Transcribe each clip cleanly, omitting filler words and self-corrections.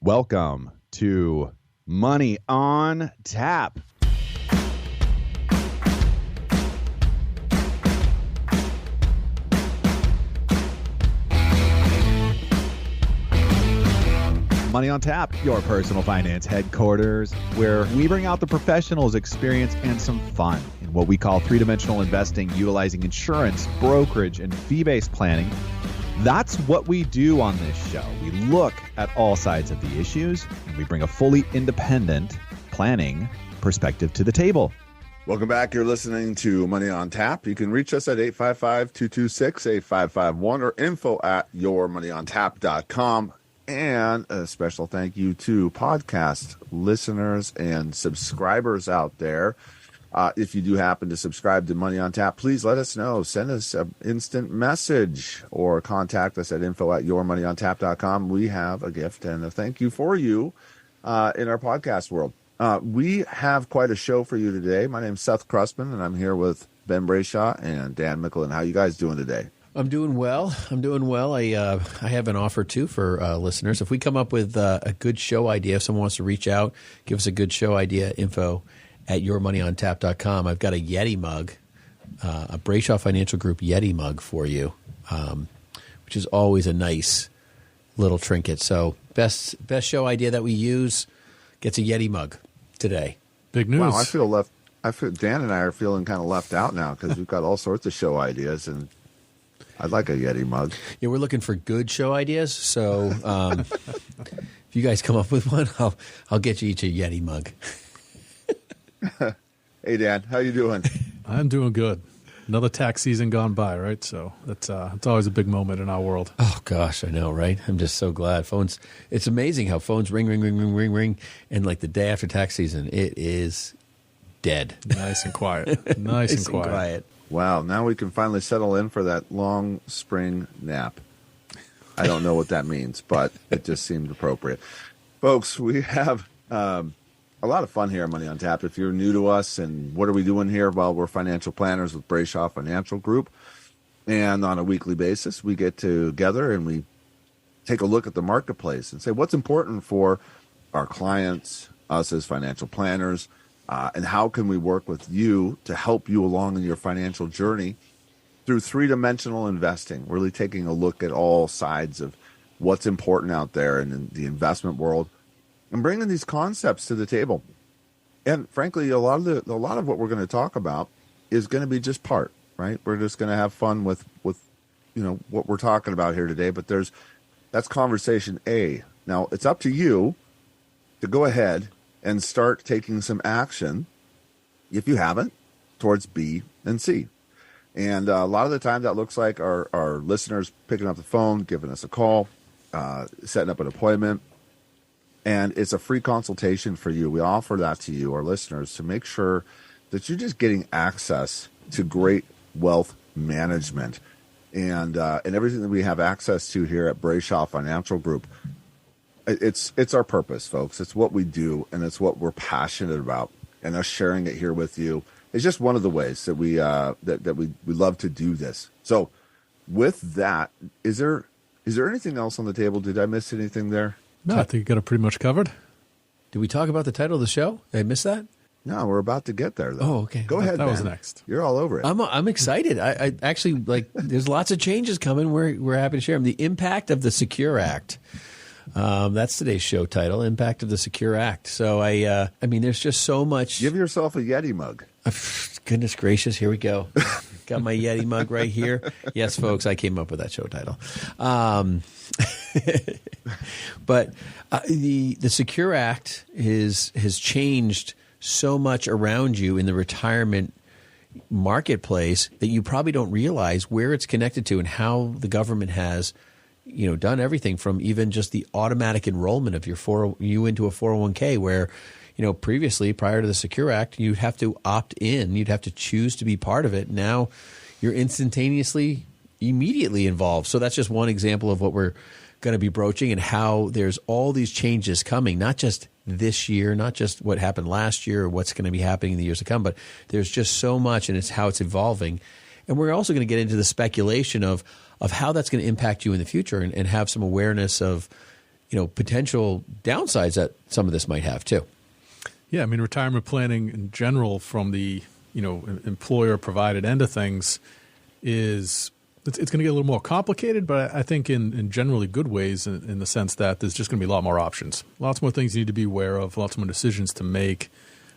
Welcome to Money on Tap. Money on Tap, your personal finance headquarters, where we bring out the professionals' experience and some fun in what we call three-dimensional investing, utilizing insurance, brokerage, and fee-based planning. That's what we do on this show. We look at all sides of the issues, and we bring a fully independent planning perspective to the table. Welcome back. You're listening to Money on Tap. You can reach us at 855-226-8551 or info@yourmoneyontap.com. And a special thank you to podcast listeners and subscribers out there. If you do happen to subscribe to Money on Tap, please let us know. Send us an instant message or contact us at info@yourmoneyontap.com. We have a gift and a thank you for you in our podcast world. We have quite a show for you today. My name's Seth Crustman, and I'm here with Ben Brayshaw and Dan Mickelin. How you guys doing today? I'm doing well. I have an offer, too, for listeners. If we come up with a good show idea, if someone wants to reach out, give us a good show idea, info@yourmoneyontap.com. I've got a Yeti mug, a Brayshaw Financial Group Yeti mug for you, which is always a nice little trinket. So best show idea that we use gets a Yeti mug today. Big news. Wow, I feel Dan and I are feeling kind of left out now because we've got all sorts of show ideas, and I'd like a Yeti mug. Yeah, we're looking for good show ideas. So if you guys come up with one, I'll get you each a Yeti mug. Hey, Dan, how you doing? I'm doing good. Another tax season gone by, right? So it's always a big moment in our world. Oh, gosh, I know, right? I'm just so glad. Phones, it's amazing how phones ring, and like the day after tax season, it is dead. Nice and quiet. Nice and quiet. Wow, now we can finally settle in for that long spring nap. I don't know what that means, but it just seemed appropriate. Folks, we have a lot of fun here on Money on Tap. If you're new to us, and what are we doing here? Well, we're financial planners with Brayshaw Financial Group. And on a weekly basis, we get together and we take a look at the marketplace and say what's important for our clients, us as financial planners, and how can we work with you to help you along in your financial journey through three-dimensional investing, really taking a look at all sides of what's important out there in the investment world and bringing these concepts to the table. And frankly, a lot of what we're going to talk about is going to be just part, right? We're just going to have fun with what we're talking about here today, but that's conversation A. Now, it's up to you to go ahead and start taking some action, if you haven't, towards B and C. And a lot of the time that looks like our listeners picking up the phone, giving us a call, setting up an appointment. And it's a free consultation for you. We offer that to you, our listeners, to make sure that you're just getting access to great wealth management and everything that we have access to here at Brayshaw Financial Group. It's our purpose, folks. It's what we do, and it's what we're passionate about. And us sharing it here with you is just one of the ways that we love to do this. So, with that, is there anything else on the table? Did I miss anything there? No, I think you got it pretty much covered. Did we talk about the title of the show? Did I miss that? No, we're about to get there, though. Oh, okay. Go ahead, That Ben. was next. You're all over it. I'm excited. I actually, there's lots of changes coming. We're happy to share them. The impact of the Secure Act. That's today's show title, Impact of the Secure Act. So, I mean, there's just so much. Give yourself a Yeti mug. Goodness gracious, here we go. Got my Yeti mug right here. Yes, folks, I came up with that show title. But the Secure Act has changed so much around you in the retirement marketplace that you probably don't realize where it's connected to and how the government has done everything from even just the automatic enrollment of you into a 401k where, previously, prior to the Secure Act, you'd have to opt in. You'd have to choose to be part of it. Now you're immediately involved. So that's just one example of what we're going to be broaching and how there's all these changes coming, not just this year, not just what happened last year or what's going to be happening in the years to come, but there's just so much, and it's how it's evolving. And we're also going to get into the speculation of how that's going to impact you in the future and have some awareness of, potential downsides that some of this might have too. Yeah, I mean, retirement planning in general from the employer provided end of things it's going to get a little more complicated, but I think in generally good ways in the sense that there's just going to be a lot more options, lots more things you need to be aware of, lots more decisions to make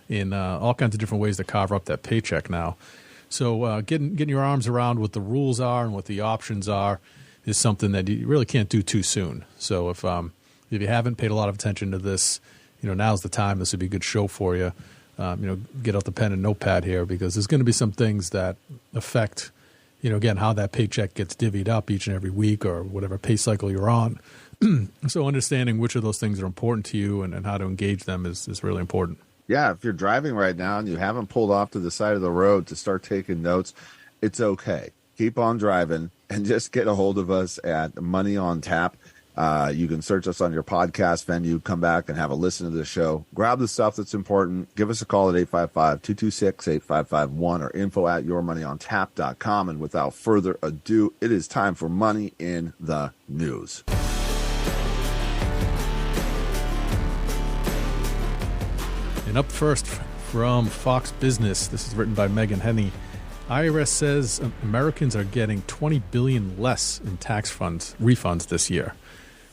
in all kinds of different ways to carve up that paycheck now. So getting your arms around what the rules are and what the options are is something that you really can't do too soon. So if you haven't paid a lot of attention to this, now's the time. This would be a good show for you. Get out the pen and notepad here, because there's going to be some things that affect, again, how that paycheck gets divvied up each and every week or whatever pay cycle you're on. So understanding which of those things are important to you and how to engage them is really important. Yeah, if you're driving right now and you haven't pulled off to the side of the road to start taking notes, it's okay. Keep on driving and just get a hold of us at Money on Tap. You can search us on your podcast venue, come back and have a listen to the show. Grab the stuff that's important. Give us a call at 855-226-8551 or info@yourmoneyontap.com. And without further ado, it is time for Money in the News. And up first from Fox Business, this is written by Megan Henney. IRS says Americans are getting $20 billion less in tax refunds this year.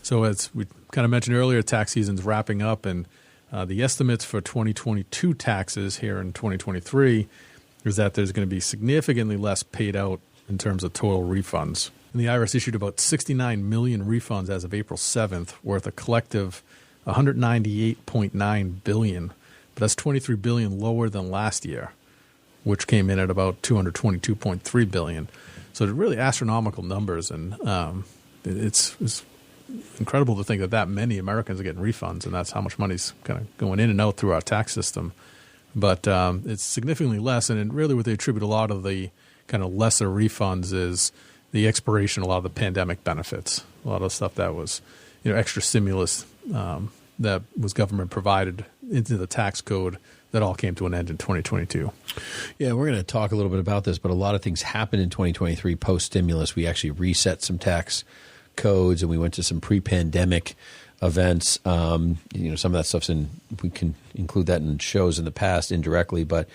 So as we kind of mentioned earlier, tax season's wrapping up, and the estimates for 2022 taxes here in 2023 is that there's going to be significantly less paid out in terms of total refunds. And the IRS issued about 69 million refunds as of April 7th, worth a collective $198.9 billion. But that's $23 billion lower than last year, which came in at about $222.3 billion. So they're really astronomical numbers, and it's incredible to think that many Americans are getting refunds, and that's how much money's kind of going in and out through our tax system. But it's significantly less, and really what they attribute a lot of the kind of lesser refunds is the expiration of a lot of the pandemic benefits, a lot of stuff that was extra stimulus that was government provided into the tax code that all came to an end in 2022. Yeah, we're going to talk a little bit about this, but a lot of things happened in 2023 post-stimulus. We actually reset some tax codes, and we went to some pre-pandemic events. Some of that stuff's we can include that in shows in the past indirectly, but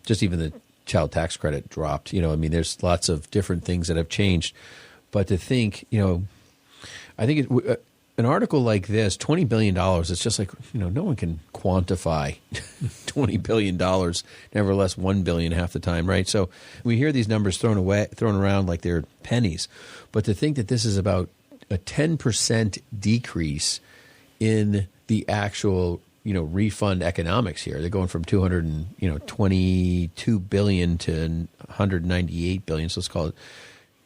just even the child tax credit dropped. There's lots of different things that have changed. But to think, I think an article like this, $20 billion, it's just like, no one can quantify $20 billion, nevertheless $1 billion half the time, right? So we hear these numbers thrown around like they're pennies. But to think that this is about a 10% decrease in the actual, refund economics here. They're going from $222 billion to $198 billion. So let's call it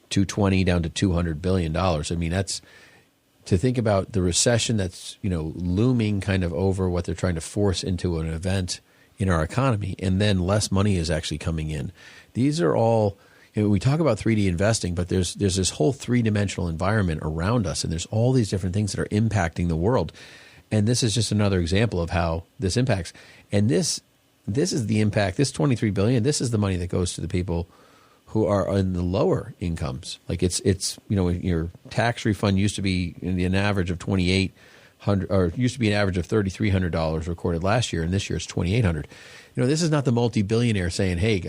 220 down to $200 billion. I mean, that's to think about the recession that's, looming kind of over what they're trying to force into an event in our economy, and then less money is actually coming in. These are all, we talk about 3D investing, but there's this whole three-dimensional environment around us, and there's all these different things that are impacting the world. And this is just another example of how this impacts. And this is the impact, this $23 billion, this is the money that goes to the people who are in the lower incomes. Like it's your tax refund used to be an average of $2,800, or used to be an average of $3,300 recorded last year, and this year it's $2,800. This is not the multi-billionaire saying, "Hey,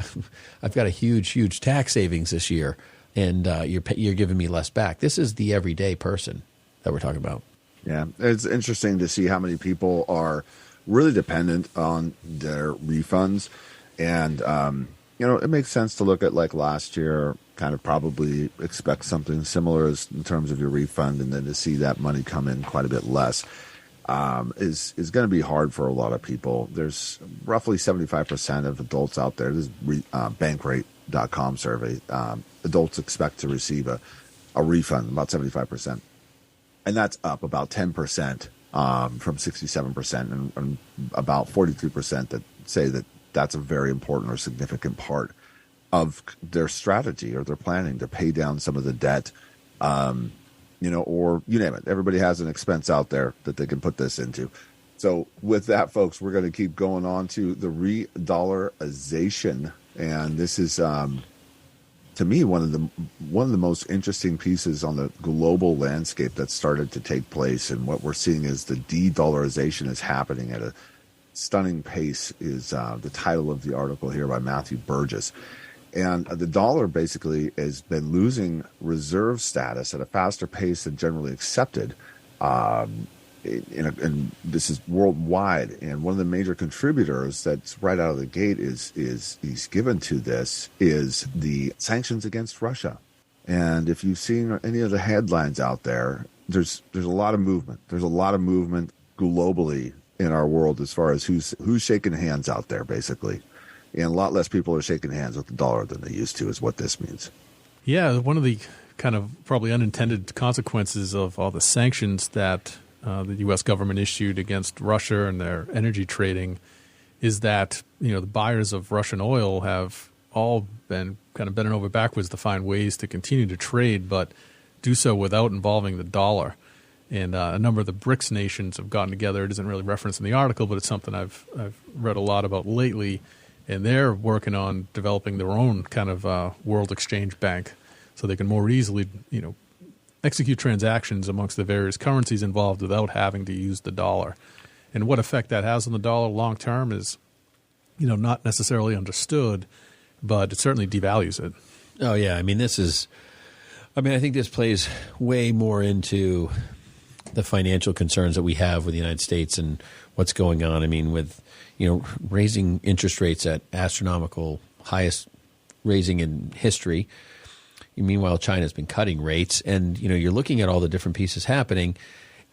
I've got a huge tax savings this year, and you're giving me less back." This is the everyday person that we're talking about. Yeah, it's interesting to see how many people are really dependent on their refunds, and it makes sense to look at like last year, kind of probably expect something similar in terms of your refund, and then to see that money come in quite a bit less is going to be hard for a lot of people. There's roughly 75% of adults out there, this is Bankrate.com survey, adults expect to receive a refund, about 75%. And that's up about 10% from 67%, and about 43% that say that that's a very important or significant part of their strategy or their planning to pay down some of the debt, or you name it. Everybody has an expense out there that they can put this into. So with that, folks, we're going to keep going on to the re-dollarization. And this is to me, one of the most interesting pieces on the global landscape that started to take place, and what we're seeing is the de-dollarization is happening at a stunning pace, is the title of the article here by Matthew Burgess. And the dollar basically has been losing reserve status at a faster pace than generally accepted. And this is worldwide. And one of the major contributors that's right out of the gate is given to this is the sanctions against Russia. And if you've seen any of the headlines out there, there's a lot of movement. There's a lot of movement globally in our world as far as who's shaking hands out there, basically. And a lot less people are shaking hands with the dollar than they used to, is what this means. Yeah, one of the kind of probably unintended consequences of all the sanctions that the U.S. government issued against Russia and their energy trading is that, the buyers of Russian oil have all been kind of bending over backwards to find ways to continue to trade, but do so without involving the dollar. And a number of the BRICS nations have gotten together. It isn't really referenced in the article, but it's something I've read a lot about lately. And they're working on developing their own kind of world exchange bank so they can more easily, execute transactions amongst the various currencies involved without having to use the dollar. And what effect that has on the dollar long term is, not necessarily understood, but it certainly devalues it. Oh, yeah. I think this plays way more into the financial concerns that we have with the United States and what's going on. I mean, with, raising interest rates at astronomical highest raising in history. Meanwhile, China's been cutting rates, and you're looking at all the different pieces happening.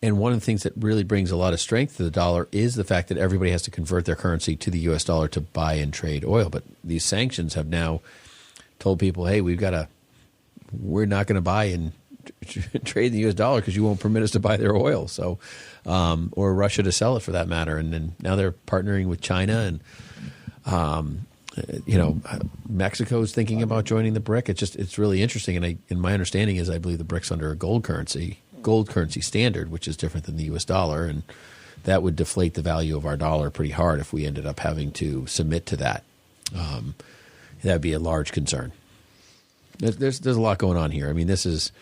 And one of the things that really brings a lot of strength to the dollar is the fact that everybody has to convert their currency to the U.S. dollar to buy and trade oil. But these sanctions have now told people, hey, we're not going to buy and trade the U.S. dollar because you won't permit us to buy their oil. So, or Russia to sell it for that matter. And then now they're partnering with China and. Mexico's thinking about joining the BRIC. It's really interesting. And my understanding is I believe the BRIC's under a gold currency standard, which is different than the U.S. dollar. And that would deflate the value of our dollar pretty hard if we ended up having to submit to that. That'd be a large concern. There's a lot going on here. Honestly,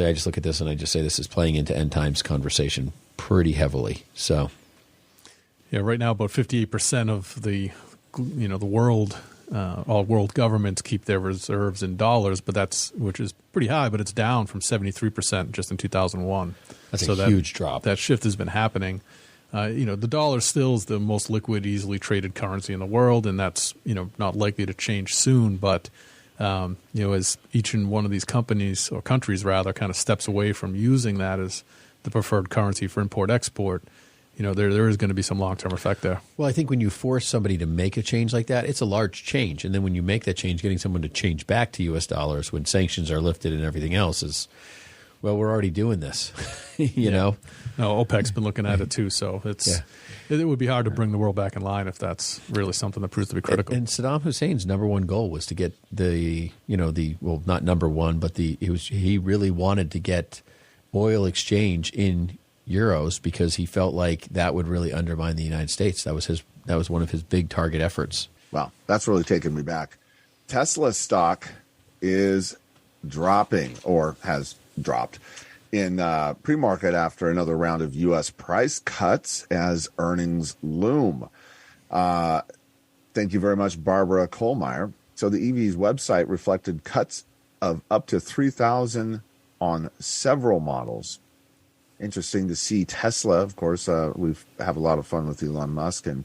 I just look at this and I just say this is playing into end times conversation pretty heavily. So, yeah, right now about 58% of the world, all world governments keep their reserves in dollars, which is pretty high, but it's down from 73% just in 2001. That's a huge drop. That shift has been happening. The dollar still is the most liquid, easily traded currency in the world, and that's not likely to change soon. But as each and one of these companies or countries rather kind of steps away from using that as the preferred currency for import-export, there is going to be some long-term effect there. Well, I think when you force somebody to make a change like that, it's a large change. And then when you make that change, getting someone to change back to U.S. dollars when sanctions are lifted and everything else is, well, we're already doing this, know? No, OPEC's been looking at it too. So it would be hard to bring the world back in line if that's really something that proves to be critical. And Saddam Hussein's number one goal was to get not number one, but he really wanted to get oil exchange in euros because he felt like that would really undermine the United States. That was one of his big target efforts. Wow, that's really taken me back. Tesla stock is dropping, or has dropped, in pre-market after another round of U.S. price cuts as earnings loom. Thank you very much, Barbara Kohlmeyer. So the EV's website reflected cuts of up to 3,000 on several models. Interesting to see Tesla. Of course, we have a lot of fun with Elon Musk and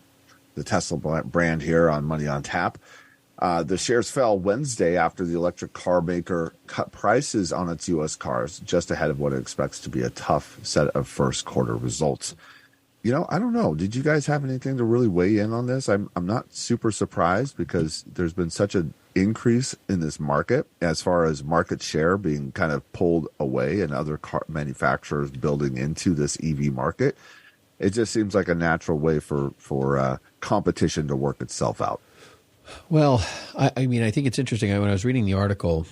the Tesla brand here on Money on Tap. The shares fell Wednesday after the electric car maker cut prices on its U.S. cars, just ahead of what it expects to be a tough set of first quarter results. I don't know. Did you guys have anything to really weigh in on this? I'm not super surprised because there's been such an increase in this market as far as market share being kind of pulled away and other car manufacturers building into this EV market. It just seems like a natural way for competition to work itself out. Well, I think it's interesting. When I was reading the article,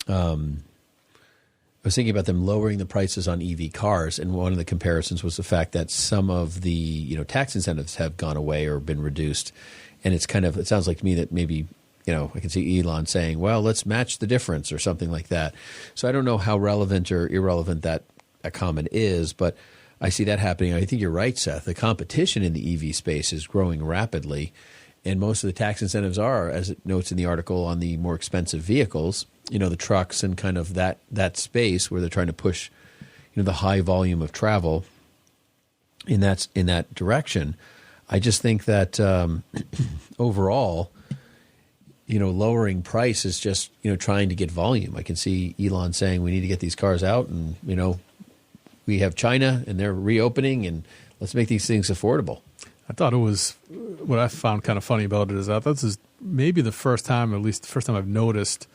I was thinking about them lowering the prices on EV cars, and one of the comparisons was the fact that some of the tax incentives have gone away or been reduced, and it sounds like to me that maybe I can see Elon saying, well, let's match the difference or something like that. So I don't know how relevant or irrelevant that comment is, but I see that happening. I think you're right, Seth. The competition in the EV space is growing rapidly, and most of the tax incentives are, as it notes in the article, on the more expensive vehicles, the trucks and kind of that space where they're trying to push, the high volume of travel in that direction. I just think that overall, lowering price is just, trying to get volume. I can see Elon saying we need to get these cars out, and, we have China and they're reopening, and let's make these things affordable. I thought it was, what I found kind of funny about it is that this is maybe the first time, at least the first time I've noticed,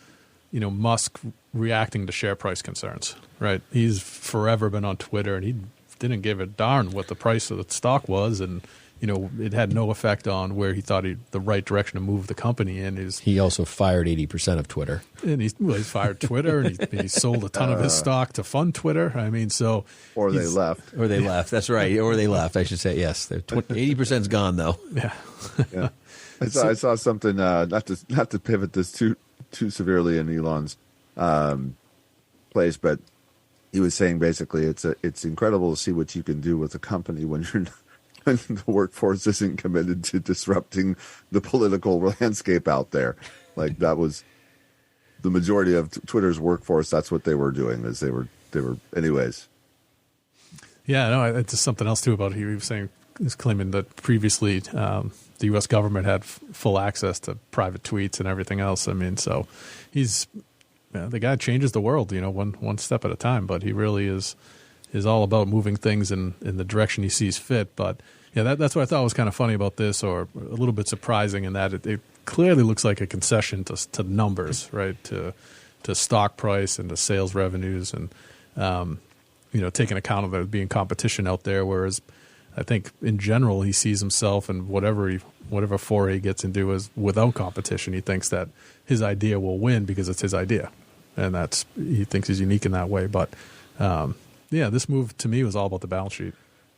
Musk reacting to share price concerns, right? He's forever been on Twitter, and he didn't give a darn what the price of the stock was, and it had no effect on where he thought the right direction to move the company in. He also fired 80% of Twitter. And he fired Twitter, and he sold a ton of his stock to fund Twitter. I mean, so... Or they left. Or they left. That's right. Or they left, I should say. Yes. 80%'s gone, though. Yeah. Yeah. I saw something, not to pivot this too severely in Elon's place, but he was saying basically it's incredible to see what you can do with a company when the workforce isn't committed to disrupting the political landscape out there. Like, that was the majority of Twitter's workforce. That's what they were doing. Is they were anyways. Yeah, no, it's just something else too about he was saying. He's claiming that previously the U.S. government had full access to private tweets and everything else. I mean, so he's the guy changes the world, one step at a time. But he really is all about moving things in the direction he sees fit. But yeah, that's what I thought was kind of funny about this, or a little bit surprising, in that it clearly looks like a concession to numbers, right? To stock price and to sales revenues, and taking account of there being competition out there. Whereas I think in general he sees himself, and whatever foray he gets into is without competition. He thinks that his idea will win because it's his idea, and he thinks he's unique in that way. But yeah, this move to me was all about the balance sheet.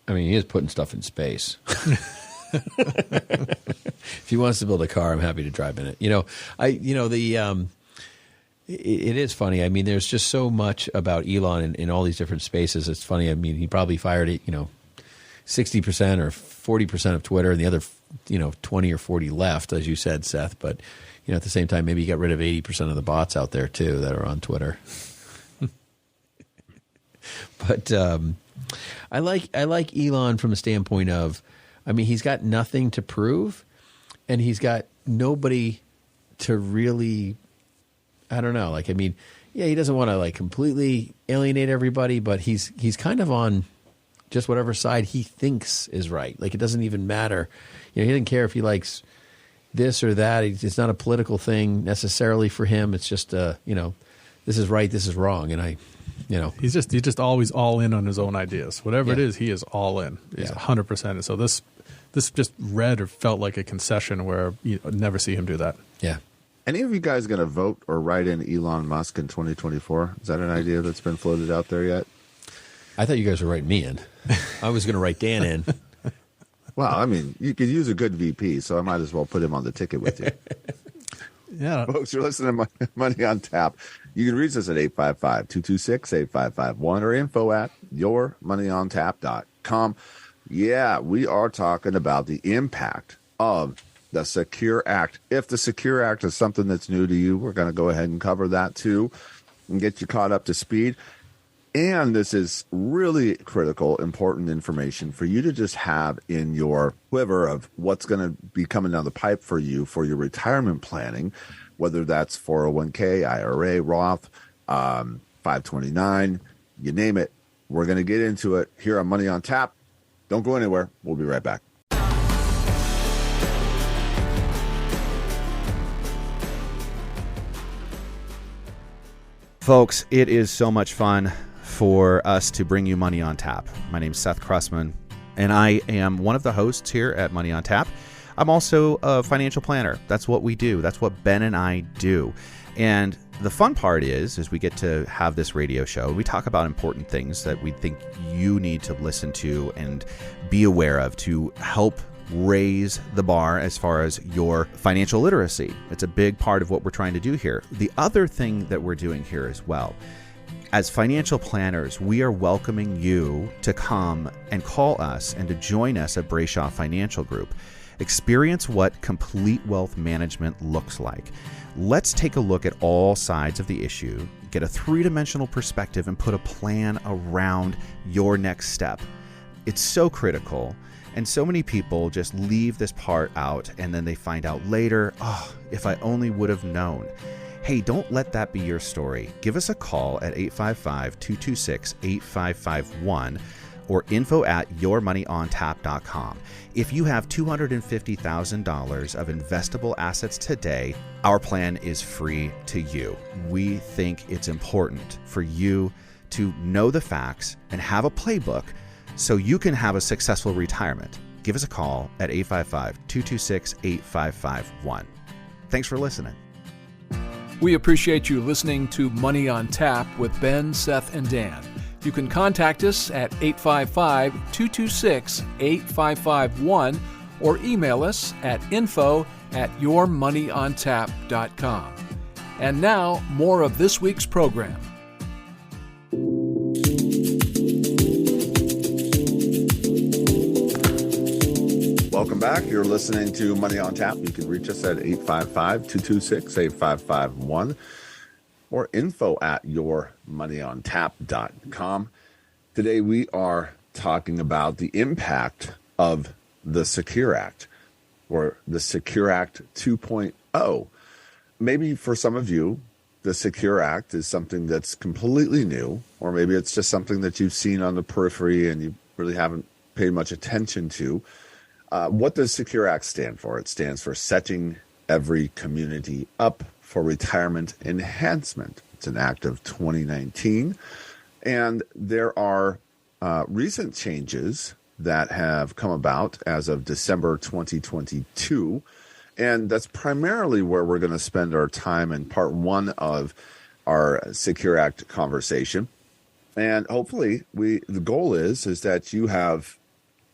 I mean, he is putting stuff in space. If he wants to build a car, I'm happy to drive in it. It is funny. I mean, there's just so much about Elon in all these different spaces. It's funny. I mean, he probably fired 60% or 40% of Twitter, and the other 20 or 40 left, as you said, Seth. But at the same time, maybe he got rid of 80% of the bots out there too that are on Twitter. But I like Elon from the standpoint of, I mean, he's got nothing to prove, and he's got nobody to really, I don't know. Like, I mean, yeah, he doesn't want to completely alienate everybody, but he's kind of on just whatever side he thinks is right. Like, it doesn't even matter. He doesn't care if he likes this or that. It's not a political thing necessarily for him. It's just, this is right, this is wrong, and he's just always all in on his own ideas. Whatever it is, he is all in. He's 100%. And so this just read or felt like a concession where you never see him do that. Yeah. Any of you guys going to vote or write in Elon Musk in 2024? Is that an idea that's been floated out there yet? I thought you guys were writing me in. I was going to write Dan in. Well, I mean, you could use a good VP, so I might as well put him on the ticket with you. Yeah. Folks, you're listening to Money on Tap. You can reach us at 855-226-8551 or info@yourmoneyontap.com. Yeah, we are talking about the impact of the Secure Act. If the Secure Act is something that's new to you, we're going to go ahead and cover that too and get you caught up to speed. And this is really critical, important information for you to just have in your quiver of what's going to be coming down the pipe for you for your retirement planning, whether that's 401k, IRA, Roth, 529, you name it. We're going to get into it here on Money on Tap. Don't go anywhere. We'll be right back. Folks, it is so much fun for us to bring you Money on Tap. My name's Seth Kressman, and I am one of the hosts here at Money on Tap. I'm also a financial planner. That's what we do. That's what Ben and I do. And the fun part is we get to have this radio show. We talk about important things that we think you need to listen to and be aware of to help raise the bar as far as your financial literacy. It's a big part of what we're trying to do here. The other thing that we're doing here as well, as financial planners, we are welcoming you to come and call us and to join us at Brayshaw Financial Group. Experience what complete wealth management looks like. Let's take a look at all sides of the issue, get a three-dimensional perspective, and put a plan around your next step. It's so critical, and so many people just leave this part out and then they find out later, oh, if I only would have known. Hey, don't let that be your story. Give us a call at 855-226-8551 or info@yourmoneyontap.com. If you have $250,000 of investable assets today, our plan is free to you. We think it's important for you to know the facts and have a playbook so you can have a successful retirement. Give us a call at 855-226-8551. Thanks for listening. We appreciate you listening to Money on Tap with Ben, Seth, and Dan. You can contact us at 855-226-8551 or email us at info@yourmoneyontap.com. And now, more of this week's program. Welcome back. You're listening to Money on Tap. You can reach us at 855-226-8551 or info@yourmoneyontap.com. Today we are talking about the impact of the Secure Act, or the Secure Act 2.0. Maybe for some of you, the Secure Act is something that's completely new, or maybe it's just something that you've seen on the periphery and you really haven't paid much attention to. What does Secure Act stand for? It stands for Setting Every Community Up for Retirement Enhancement. It's an act of 2019. And there are recent changes that have come about as of December 2022. And that's primarily where we're going to spend our time in part one of our Secure Act conversation. And hopefully the goal is that you have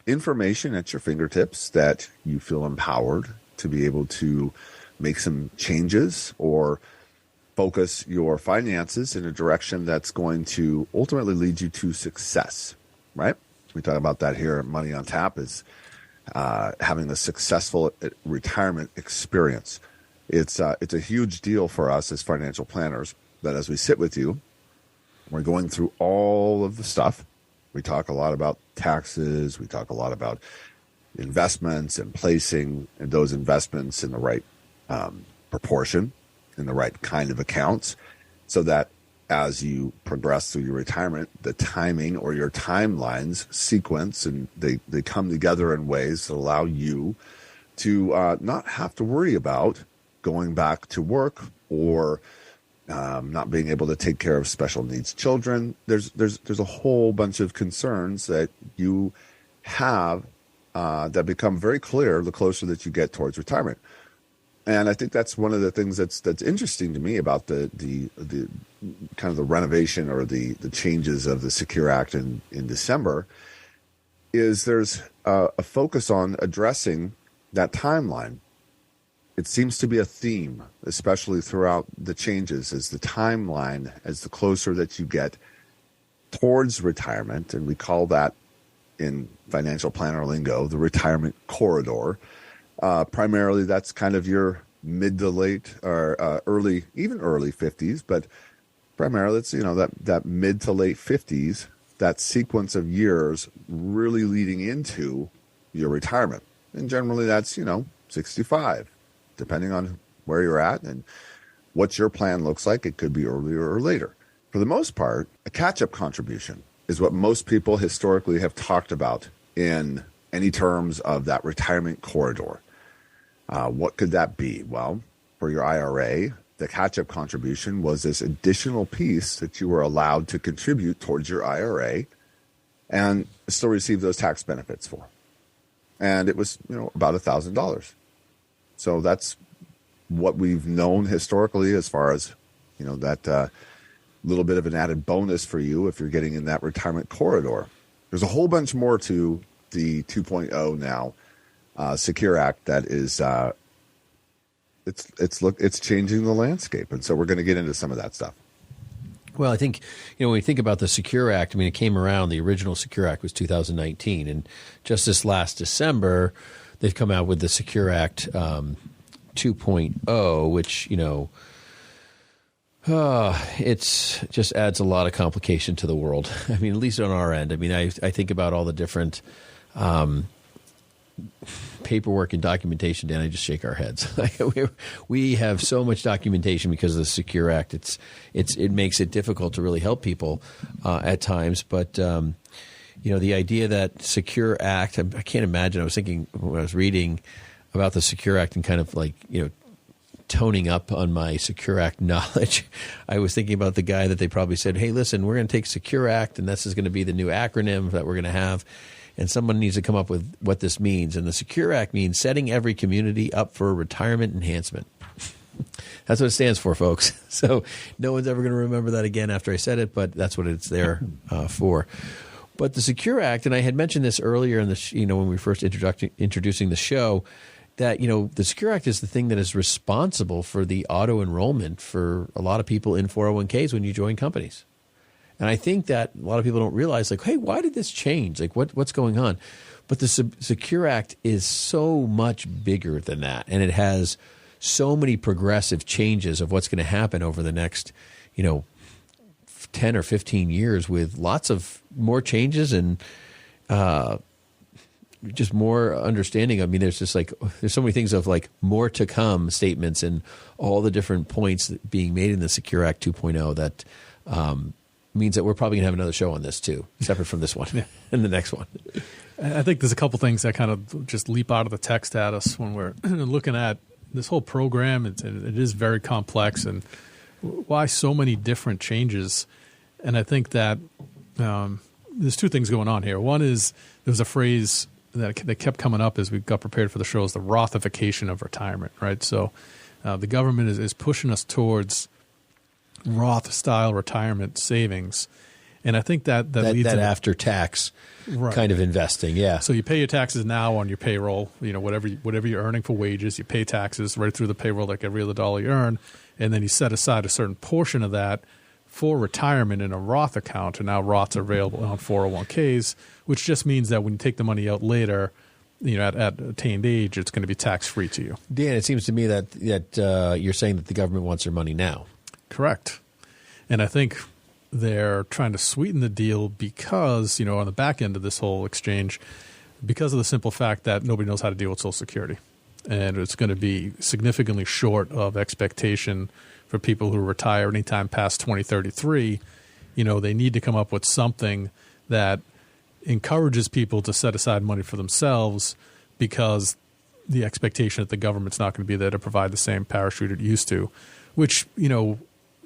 information at your fingertips that you feel empowered to be able to make some changes or focus your finances in a direction that's going to ultimately lead you to success, right? We talk about that here at Money on Tap, is having a successful retirement experience. It's a huge deal for us as financial planners that as we sit with you, we're going through all of the stuff. We talk a lot about taxes. We talk a lot about investments and placing those investments in the right proportion, in the right kind of accounts, so that as you progress through your retirement, the timing or your timelines sequence and they come together in ways that allow you to not have to worry about going back to work or not being able to take care of special needs children. There's a whole bunch of concerns that you have that become very clear the closer that you get towards retirement. And I think that's one of the things that's interesting to me about the kind of the renovation or the changes of the Secure Act in December is there's a focus on addressing that timeline. It seems to be a theme, especially throughout the changes, is the timeline as the closer that you get towards retirement. And we call that in financial planner lingo, the retirement corridor. Primarily, that's kind of your mid to late or early 50s, but primarily it's, that mid to late 50s, that sequence of years really leading into your retirement. And generally that's, 65, depending on where you're at and what your plan looks like. It could be earlier or later. For the most part, a catch-up contribution is what most people historically have talked about in any terms of that retirement corridor. What could that be? Well, for your IRA, the catch-up contribution was this additional piece that you were allowed to contribute towards your IRA and still receive those tax benefits for. And it was, about $1,000. So that's what we've known historically as far as, that little bit of an added bonus for you if you're getting in that retirement corridor. There's a whole bunch more to the 2.0 now Secure Act that is it's changing the landscape, and so we're going to get into some of that stuff. Well, I think, when we think about the Secure Act, I mean, it came around, the original Secure Act was 2019. And just this last December, they've come out with the Secure Act 2.0, which, it's just adds a lot of complication to the world. I mean, at least on our end. I mean, I think about all the different paperwork and documentation, Dan. I just shake our heads. We have so much documentation because of the Secure Act. It makes it difficult to really help people at times. But the idea that Secure Act, I can't imagine. I was thinking when I was reading about the Secure Act and kind of toning up on my Secure Act knowledge. I was thinking about the guy that they probably said, "Hey, listen, we're going to take Secure Act, and this is going to be the new acronym that we're going to have." And someone needs to come up with what this means. And the Secure Act means setting every community up for retirement enhancement. That's what it stands for, folks. So no one's ever going to remember that again after I said it, but that's what it's there for. But the Secure Act, and I had mentioned this earlier in the when we first introducing the show, that the Secure Act is the thing that is responsible for the auto enrollment for a lot of people in 401ks when you join companies. And I think that a lot of people don't realize, hey, why did this change? What's going on? But the Secure Act is so much bigger than that, and it has so many progressive changes of what's going to happen over the next, 10 or 15 years, with lots of more changes and just more understanding. I mean, there's just there's so many things of more to come statements and all the different points being made in the Secure Act 2.0 that means that we're probably going to have another show on this too, separate from this one and the next one. I think there's a couple things that kind of just leap out of the text at us when we're looking at this whole program. It is very complex, and why so many different changes. And I think that there's two things going on here. One is there's a phrase that kept coming up as we got prepared for the show, is the Rothification of retirement, right? So the government is pushing us towards Roth-style retirement savings, and I think that leads that after tax kind of investing. Yeah. So you pay your taxes now on your payroll. Whatever you're earning for wages, you pay taxes right through the payroll, like every other dollar you earn, and then you set aside a certain portion of that for retirement in a Roth account. And now Roths are available on 401ks, which just means that when you take the money out later, at attained age, it's going to be tax free to you. Dan, it seems to me that you're saying that the government wants their money now. Correct. And I think they're trying to sweeten the deal because, on the back end of this whole exchange, because of the simple fact that nobody knows how to deal with Social Security. And it's going to be significantly short of expectation for people who retire anytime past 2033. They need to come up with something that encourages people to set aside money for themselves, because the expectation that the government's not going to be there to provide the same parachute it used to, which,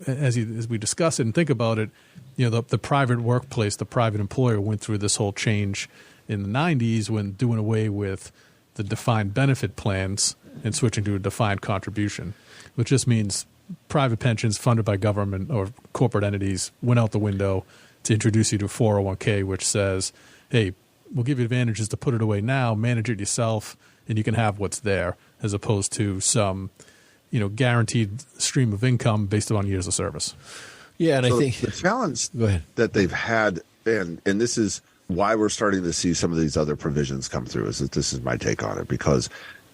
as we discuss it and think about it, the private workplace, the private employer went through this whole change in the 90s when doing away with the defined benefit plans and switching to a defined contribution, which just means private pensions funded by government or corporate entities went out the window to introduce you to 401k, which says, hey, we'll give you advantages to put it away now, manage it yourself, and you can have what's there, as opposed to some guaranteed stream of income based on years of service. Yeah, and so I think the challenge that they've had, and this is why we're starting to see some of these other provisions come through, is that this is my take on it, because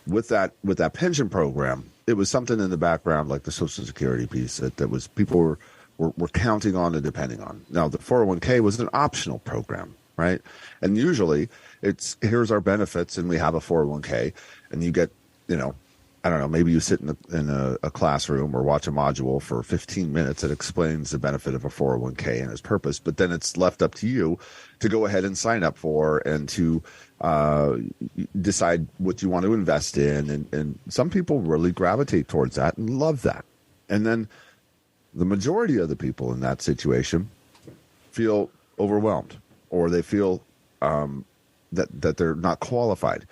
with that pension program, it was something in the background, like the Social Security piece, that was people were counting on and depending on. Now, the 401k was an optional program, right? And usually it's, here's our benefits, and we have a 401k, and you get, I don't know, maybe you sit in a classroom or watch a module for 15 minutes that explains the benefit of a 401k and its purpose, but then it's left up to you to go ahead and sign up for and to decide what you want to invest in. And some people really gravitate towards that and love that. And then the majority of the people in that situation feel overwhelmed, or they feel that they're not qualified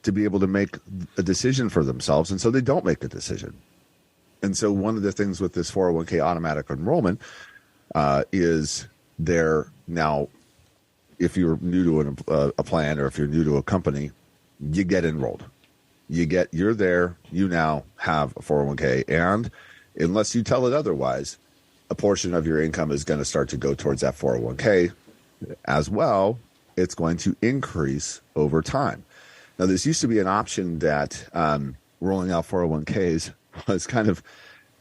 to be able to make a decision for themselves, and so they don't make a decision. And so one of the things with this 401k automatic enrollment is they're now, if you're new to a plan, or if you're new to a company, you get enrolled. You're there. You now have a 401k, and unless you tell it otherwise, a portion of your income is going to start to go towards that 401k as well. It's going to increase over time. Now, this used to be an option that rolling out 401ks was kind of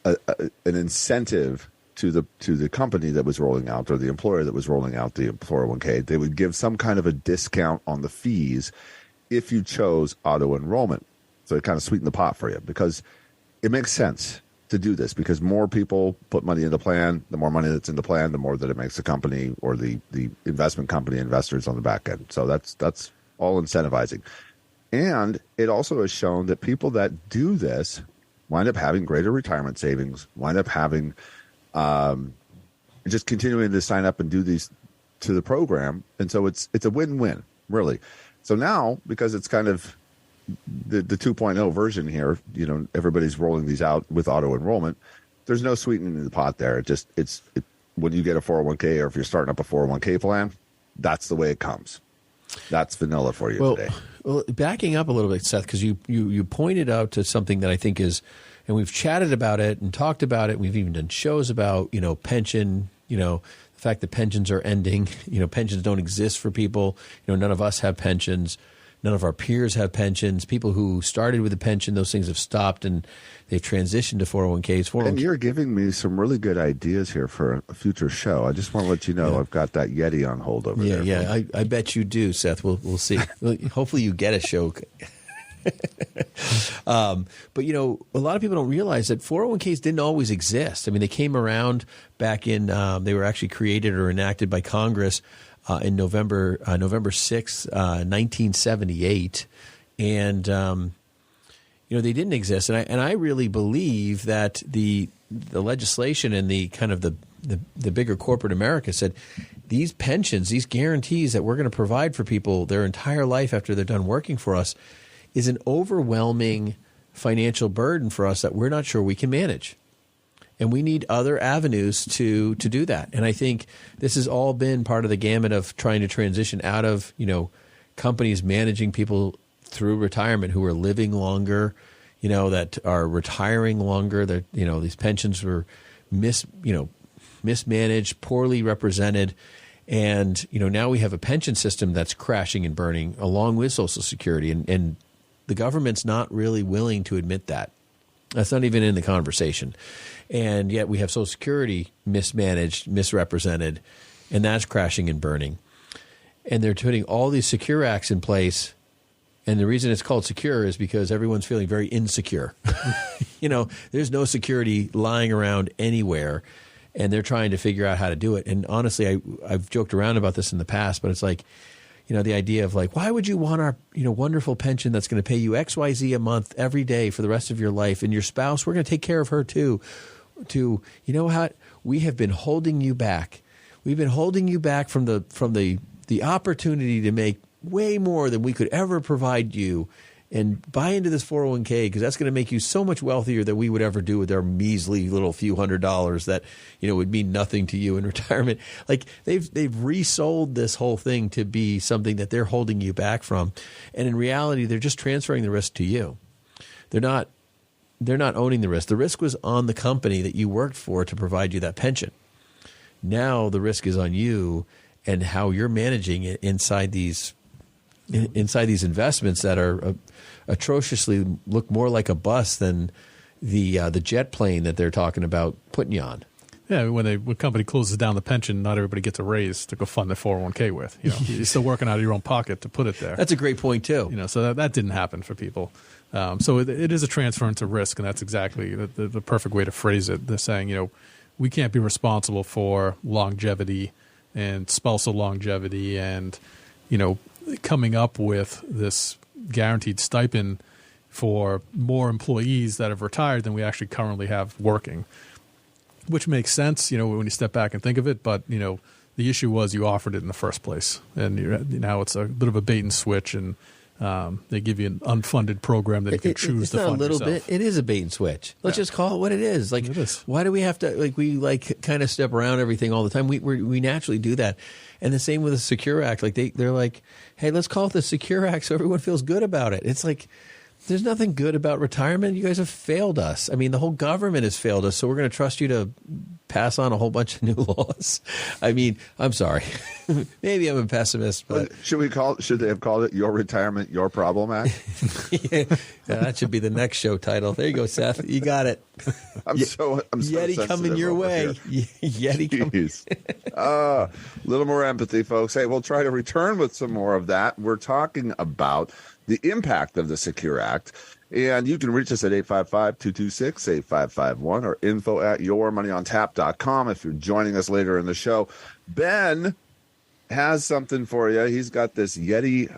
an incentive to the company that was rolling out, or the employer that was rolling out the 401k. They would give some kind of a discount on the fees if you chose auto enrollment. So it kind of sweetened the pot for you, because it makes sense to do this, because more people put money in the plan. The more money that's in the plan, the more that it makes the company or the investment company investors on the back end. So that's all incentivizing. And it also has shown that people that do this wind up having greater retirement savings, wind up having just continuing to sign up and do these to the program. And so it's a win-win, really. So now, because it's kind of the 2.0 version here, everybody's rolling these out with auto enrollment. There's no sweetening in the pot there. It's when you get a 401k, or if you're starting up a 401k plan, that's the way it comes. That's vanilla for you today. Well, backing up a little bit, Seth, because you pointed out to something that I think is, and we've chatted about it and talked about it. We've even done shows about, pension, the fact that pensions are ending. Pensions don't exist for people. None of us have pensions. None of our peers have pensions. People who started with a pension, those things have stopped and they've transitioned to 401ks. And you're giving me some really good ideas here for a future show. I just want to let you know I've got that Yeti on hold over there. Yeah, I bet you do, Seth. We'll see. Hopefully you get a show. But, a lot of people don't realize that 401ks didn't always exist. I mean, they came around back in they were actually created or enacted by Congress in November 6th, 1978. And, they didn't exist. And I really believe that the legislation and the kind of the bigger corporate America said, these pensions, these guarantees that we're going to provide for people their entire life after they're done working for us is an overwhelming financial burden for us that we're not sure we can manage. And we need other avenues to do that. And I think this has all been part of the gamut of trying to transition out of, companies managing people through retirement who are living longer, that are retiring longer, that, these pensions were mismanaged, poorly represented. And, now we have a pension system that's crashing and burning along with Social Security. And the government's not really willing to admit that. That's not even in the conversation. And yet we have Social Security mismanaged, misrepresented, and that's crashing and burning. And they're putting all these secure acts in place. And the reason it's called secure is because everyone's feeling very insecure. There's no security lying around anywhere. And they're trying to figure out how to do it. And honestly, I've joked around about this in the past, but it's like, the idea of like, why would you want our, wonderful pension that's going to pay you XYZ a month every day for the rest of your life, and your spouse, we're going to take care of her too. How we have been holding you back. We've been holding you back from the opportunity to make way more than we could ever provide you, and buy into this 401k because that's going to make you so much wealthier than we would ever do with our measly little few $100s that would mean nothing to you in retirement. Like they've resold this whole thing to be something that they're holding you back from, and in reality, they're just transferring the risk to you. They're not owning the risk. The risk was on the company that you worked for to provide you that pension. Now the risk is on you and how you're managing it inside these investments that are atrociously look more like a bus than the jet plane that they're talking about putting you on. Yeah, when a company closes down the pension, not everybody gets a raise to go fund their 401k with. You're still working out of your own pocket to put it there. That's a great point too. So that didn't happen for people. So it is a transference of risk, and that's exactly the perfect way to phrase it. They're saying, we can't be responsible for longevity and spousal longevity and, coming up with this guaranteed stipend for more employees that have retired than we actually currently have working, which makes sense, when you step back and think of it. But, the issue was you offered it in the first place, and now it's a bit of a bait and switch, and They give you an unfunded program that you can choose it's to not fund a little yourself. bit. It is a bait and switch. Let's just call it what it is. Like, It is. why do we have to we kind of step around everything all the time? We naturally do that. And the same with the Secure Act. Like they're like, hey, let's call it the Secure Act so everyone feels good about it. It's like, there's nothing good about retirement. You guys have failed us. I mean, the whole government has failed us, so we're going to trust you to pass on a whole bunch of new laws. I mean, I'm sorry. Maybe I'm a pessimist, but Should they have called it Your Retirement, Your Problem Act? yeah, that should be the next show title. There you go, Seth. You got it. I'm so Yeti coming sensitive your over way. here. Yeti coming. Jeez. Little more empathy, folks. Hey, we'll try to return with some more of that. We're talking about the impact of the Secure Act. And you can reach us at 855-226-8551 or info@yourmoneyontap.com if you're joining us later in the show. Ben has something for you. He's got this Yeti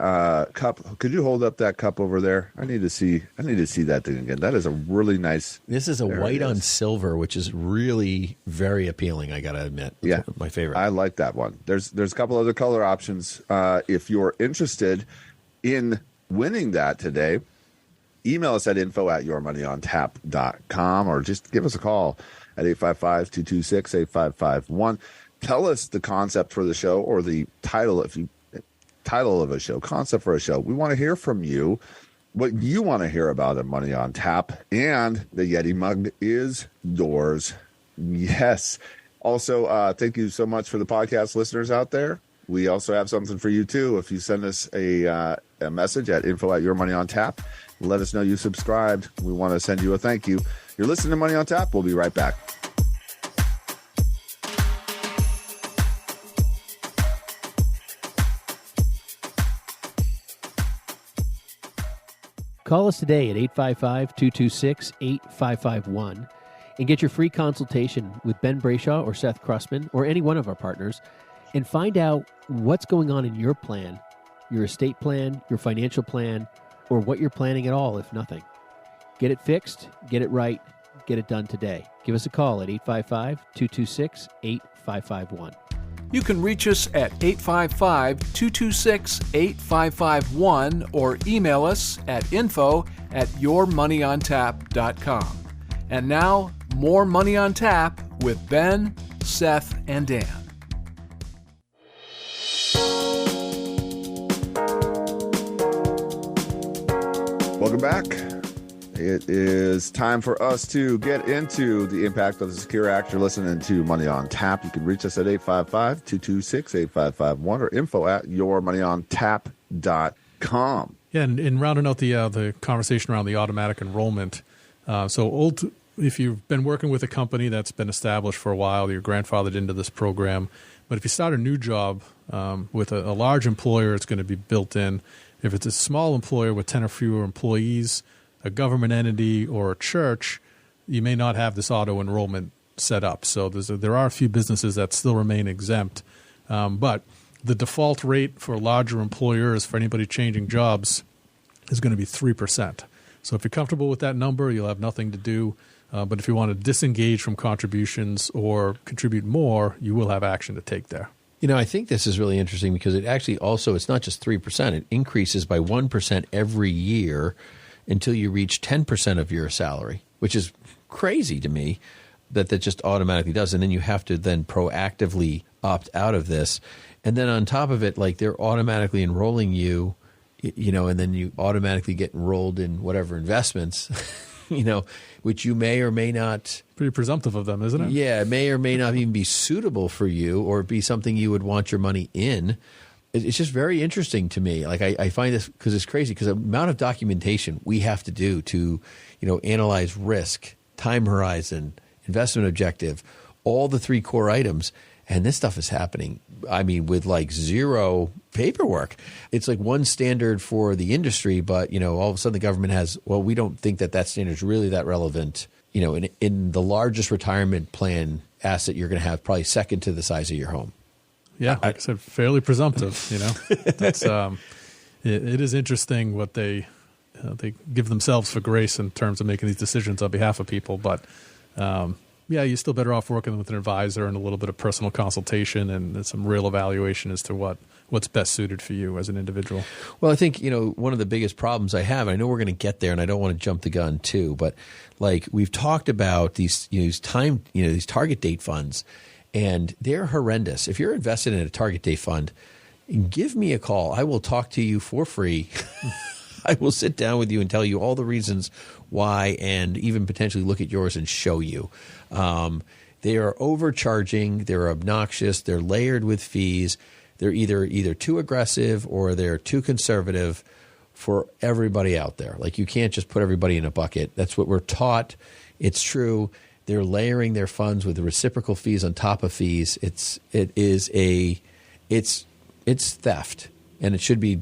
cup. Could you hold up that cup over there? I need to see that thing again. That is a really nice. This is a white on silver, which is really very appealing, I got to admit. It's one of my favorite. I like that one. There's a couple other color options. If you're interested in winning that today, email us at info@yourmoneyontap.com or just give us a call at 855-226-8551. Tell us the concept for the show or the title of a show, concept for a show. We want to hear from you, what you want to hear about in Money on Tap, and the Yeti mug is yours. Yes. Also, thank you so much for the podcast listeners out there. We also have something for you, too. If you send us a message at info@yourmoneyontap, let us know you subscribed. We want to send you a thank you. You're listening to Money on Tap. We'll be right back. Call us today at 855-226-8551 and get your free consultation with Ben Brayshaw or Seth Krussman or any one of our partners and find out what's going on in your plan, your estate plan, your financial plan, or what you're planning at all, if nothing. Get it fixed, get it right, get it done today. Give us a call at 855-226-8551. You can reach us at 855-226-8551 or email us at info@yourmoneyontap.com. And now, more Money on Tap with Ben, Seth, and Dan. Welcome back. It is time for us to get into the impact of the Secure Act. You're listening to Money on Tap. You can reach us at 855-226-8551 or info@yourmoneyontap.com. Yeah, and in rounding out the conversation around the automatic enrollment, if you've been working with a company that's been established for a while, you're grandfathered into this program. But if you start a new job with a large employer, it's going to be built in. If it's a small employer with 10 or fewer employees, a government entity, or a church, you may not have this auto enrollment set up. So there are a few businesses that still remain exempt. But the default rate for larger employers for anybody changing jobs is going to be 3%. So if you're comfortable with that number, you'll have nothing to do. But if you want to disengage from contributions or contribute more, you will have action to take there. You know, I think this is really interesting because it actually also, it's not just 3%. It increases by 1% every year until you reach 10% of your salary, which is crazy to me that just automatically does. And then you have to then proactively opt out of this. And then on top of it, like they're automatically enrolling you, you know, and then you automatically get enrolled in whatever investments, you know, which you may or may not. Pretty presumptive of them, isn't it? Yeah, it may or may not even be suitable for you or be something you would want your money in. It's just very interesting to me. Like I find this because it's crazy because the amount of documentation we have to do to, you know, analyze risk, time horizon, investment objective, all the three core items. And this stuff is happening, I mean, with like zero paperwork. It's like one standard for the industry, but, you know, all of a sudden the government has, well, we don't think that standard is really that relevant. You know, in the largest retirement plan asset you're going to have, probably second to the size of your home. Yeah, like I said, fairly presumptive, you know. That's it is interesting what they give themselves for grace in terms of making these decisions on behalf of people. But yeah, you're still better off working with an advisor and a little bit of personal consultation and some real evaluation as to what's best suited for you as an individual. Well, I think, one of the biggest problems I have, I know we're going to get there and I don't want to jump the gun too, but like we've talked about these target date funds, and they're horrendous. If you're invested in a target date fund, give me a call. I will talk to you for free. I will sit down with you and tell you all the reasons why, and even potentially look at yours and show you. They are overcharging. They're obnoxious. They're layered with fees. They're either too aggressive or they're too conservative for everybody out there. Like, you can't just put everybody in a bucket. That's what we're taught. It's true. They're layering their funds with reciprocal fees on top of fees. It's theft, and it should be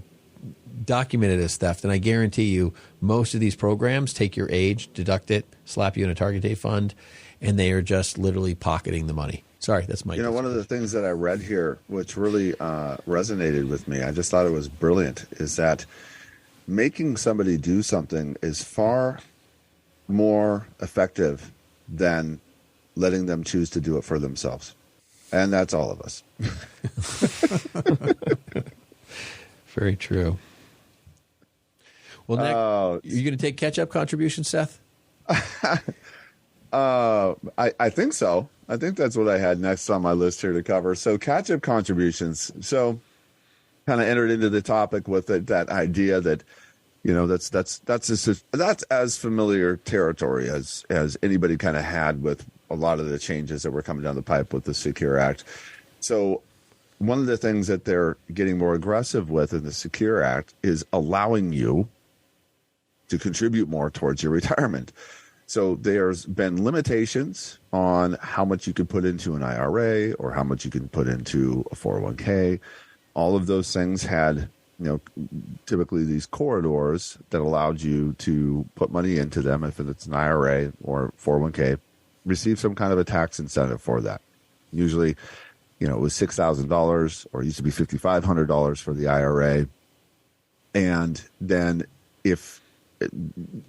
documented as theft. And I guarantee you, most of these programs take your age, deduct it, slap you in a target date fund, and they are just literally pocketing the money. Sorry, that's my. One of the things that I read here, which really resonated with me, I just thought it was brilliant, is that making somebody do something is far more effective than letting them choose to do it for themselves. And that's all of us. Very true. Well, Nick, you going to take catch-up contributions, Seth? I think so. I think that's what I had next on my list here to cover. So catch-up contributions. So kind of entered into the topic with it, that idea that, that's as familiar territory as anybody kind of had with a lot of the changes that were coming down the pipe with the Secure Act. So one of the things that they're getting more aggressive with in the Secure Act is allowing you to contribute more towards your retirement. So there's been limitations on how much you can put into an IRA or how much you can put into a 401k. All of those things had, typically these corridors that allowed you to put money into them. If it's an IRA or 401k, receive some kind of a tax incentive for that. Usually, it was $6,000 or it used to be $5,500 for the IRA. And then if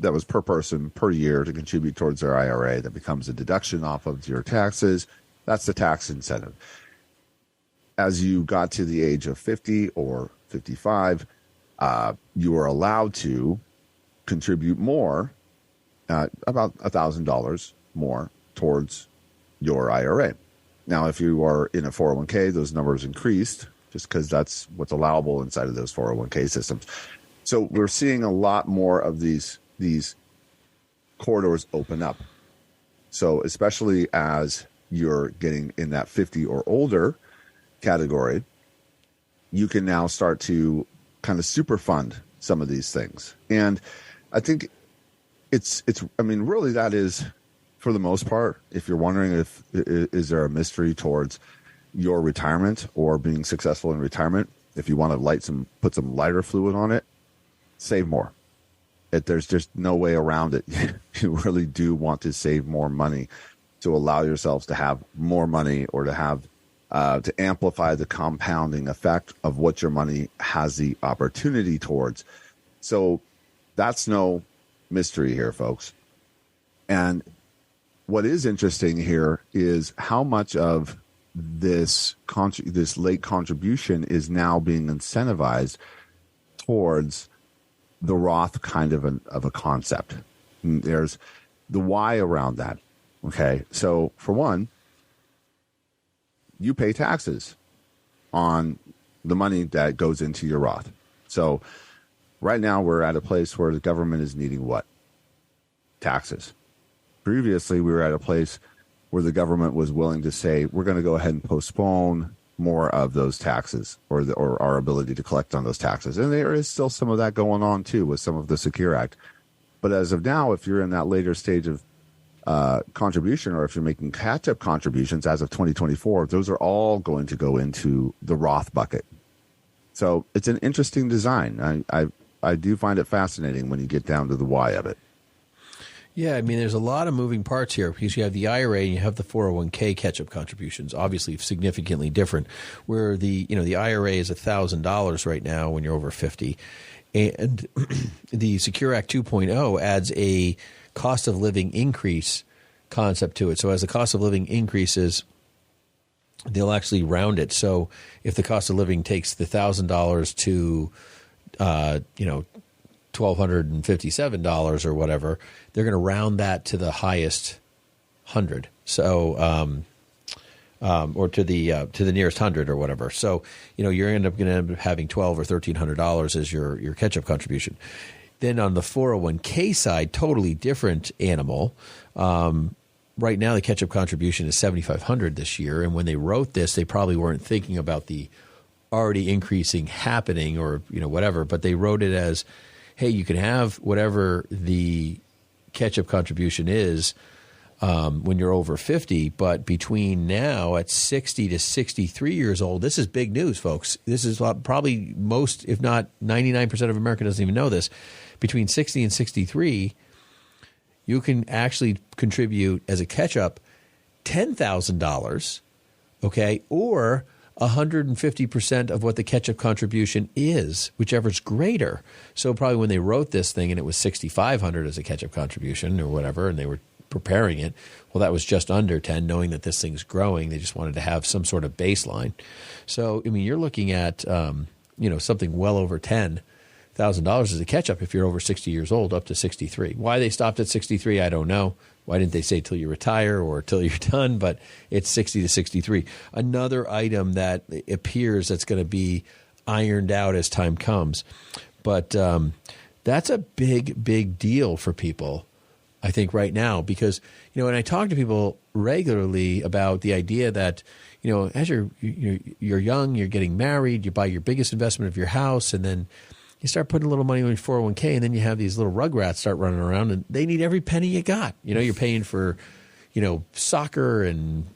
that was per person per year to contribute towards their IRA, that becomes a deduction off of your taxes. That's the tax incentive. As you got to the age of 50 or 55, you were allowed to contribute more, about $1,000 more towards your IRA. Now, if you are in a 401k, those numbers increased just because that's what's allowable inside of those 401k systems. So we're seeing a lot more of these corridors open up. So especially as you're getting in that 50 or older category, you can now start to kind of super fund some of these things. And I think really that is, for the most part, if you're wondering is there a mystery towards your retirement or being successful in retirement, if you want to put some lighter fluid on it, save more. There's just no way around it. You really do want to save more money to allow yourselves to have more money or to have to amplify the compounding effect of what your money has the opportunity towards. So that's no mystery here, folks. And what is interesting here is how much of this late contribution is now being incentivized towards the Roth kind of a concept. And there's the why around that. Okay, so for one, you pay taxes on the money that goes into your Roth. So right now we're at a place where the government is needing what? Taxes. Previously, we were at a place where the government was willing to say, we're going to go ahead and postpone more of those taxes or our ability to collect on those taxes. And there is still some of that going on, too, with some of the Secure Act. But as of now, if you're in that later stage of contribution, or if you're making catch-up contributions as of 2024, those are all going to go into the Roth bucket. So it's an interesting design. I do find it fascinating when you get down to the why of it. Yeah, I mean, there's a lot of moving parts here because you have the IRA and you have the 401k catch-up contributions, obviously significantly different, where the IRA is $1,000 right now when you're over 50. And the Secure Act 2.0 adds a cost of living increase concept to it. So as the cost of living increases, they'll actually round it. So if the cost of living takes the $1,000 to, $1,257 or whatever, they're going to round that to the highest 100. So, or to the nearest 100 or whatever. So, you're going to end up having $1,200 or $1,300 as your catch-up contribution. Then on the 401k side, totally different animal. Right now, the catch-up contribution is $7,500 this year, and when they wrote this, they probably weren't thinking about the already increasing happening or whatever, but they wrote it as, hey, you can have whatever the catch-up contribution is when you're over 50, but between now at 60 to 63 years old, this is big news, folks. This is probably most, if not 99% of America doesn't even know this. Between 60 and 63, you can actually contribute as a catch-up $10,000, okay, or 150% of what the catch-up contribution is, whichever's greater. So probably when they wrote this thing and it was $6,500 as a catch-up contribution or whatever, and they were preparing it, well, that was just under 10, knowing that this thing's growing. They just wanted to have some sort of baseline. So, you're looking at, something well over $10,000 as a catch-up if you're over 60 years old, up to 63. Why they stopped at 63, I don't know. Why didn't they say till you retire or till you're done? But it's 60 to 63. Another item that appears that's going to be ironed out as time comes. But that's a big, big deal for people, I think, right now, because, when I talk to people regularly about the idea that, as you're young, you're getting married, you buy your biggest investment of your house, and then you start putting a little money in your 401k, and then you have these little rugrats start running around, and they need every penny you got. You're paying for, soccer and,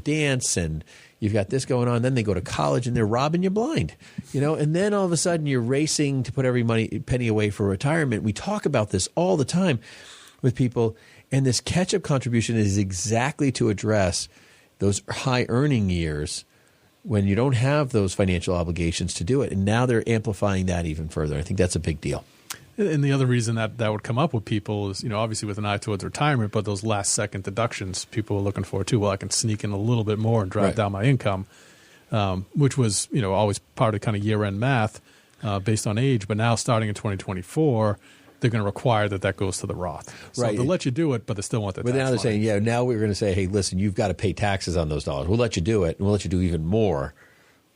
dance, and you've got this going on. Then they go to college, and they're robbing you blind, and then all of a sudden you're racing to put every penny away for retirement. We talk about this all the time with people, and this catch-up contribution is exactly to address those high earning years when you don't have those financial obligations to do it. And now they're amplifying that even further. I think that's a big deal. And the other reason that would come up with people is, obviously with an eye towards retirement, but those last second deductions people are looking for too. Well, I can sneak in a little bit more and drive down my income, which was, always part of kind of year-end math based on age. But now starting in 2024, they're going to require that goes to the Roth. So they'll let you do it, but they still want the tax But now they're money. saying, now we're going to say, hey, listen, you've got to pay taxes on those dollars. We'll let you do it, and we'll let you do even more,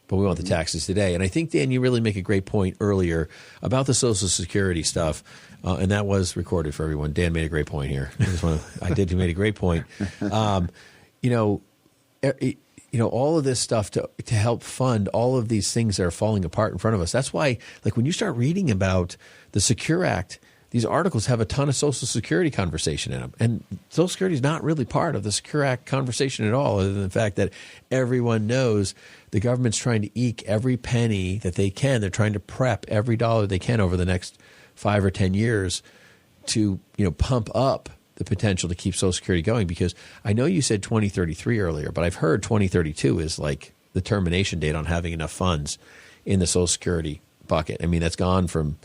but we want the taxes today. And I think, Dan, you really make a great point earlier about the Social Security stuff, and that was recorded for everyone. Dan made a great point here. You made a great point. All of this stuff to help fund all of these things that are falling apart in front of us. That's why, when you start reading about the Secure Act, these articles have a ton of Social Security conversation in them. And Social Security is not really part of the Secure Act conversation at all, other than the fact that everyone knows the government's trying to eke every penny that they can. They're trying to prep every dollar they can over the next 5 or 10 years to, pump up the potential to keep Social Security going. Because I know you said 2033 earlier, but I've heard 2032 is like the termination date on having enough funds in the Social Security bucket. I mean, that's gone from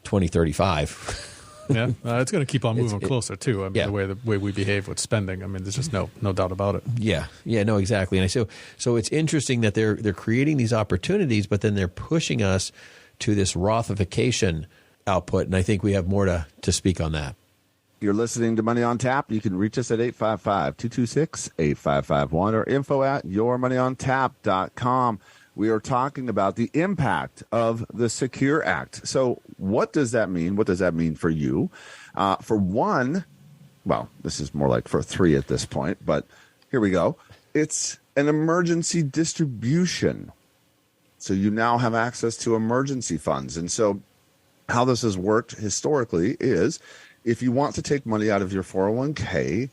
2035. Yeah, it's going to keep on moving closer too. The way we behave with spending. There's just no doubt about it. Yeah, no, exactly. And so it's interesting that they're creating these opportunities, but then they're pushing us to this Rothification output, and I think we have more to speak on that. You're listening to Money on Tap. You can reach us at 855-226-8551 or info@yourmoneyontap.com. We are talking about the impact of the Secure Act. So what does that mean? What does that mean for you? For one, well, this is more like for three at this point, but here we go. It's an emergency distribution. So you now have access to emergency funds. And so how this has worked historically is if you want to take money out of your 401k,